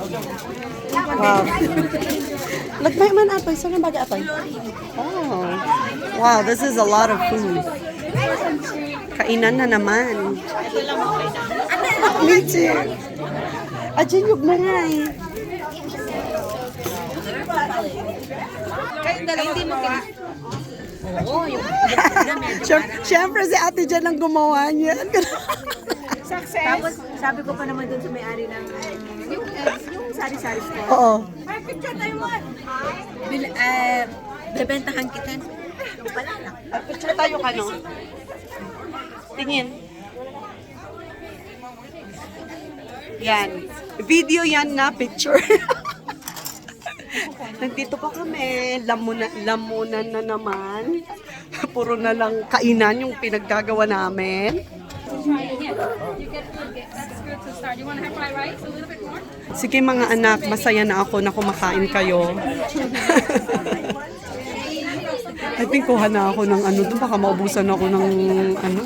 Wow. Lagmay man atoy. Saan ang bagay atoy? Oh. Wow, this is a lot of food. Kainan na naman. Me too. Adyan yung na nga eh. Hindi mo Oo, yung Siyempre si ate dyan ang gumawa niyan. success. Tapos sabi ko pa naman dun sa may-ari ng yung sari-sari store. Oo. Picture tayo mo. Bebentahan kita. Wala na. Picture tayo ka, no? Tingin. Yan. Video yan na picture. Nandito pa kami. Lamunan na naman. Puro na lang kainan yung pinaggagawa namin. Sige mga anak, masaya na ako na kumakain kayo. I think kuha na ako ng ano doon. Baka maubusan ako ng ano.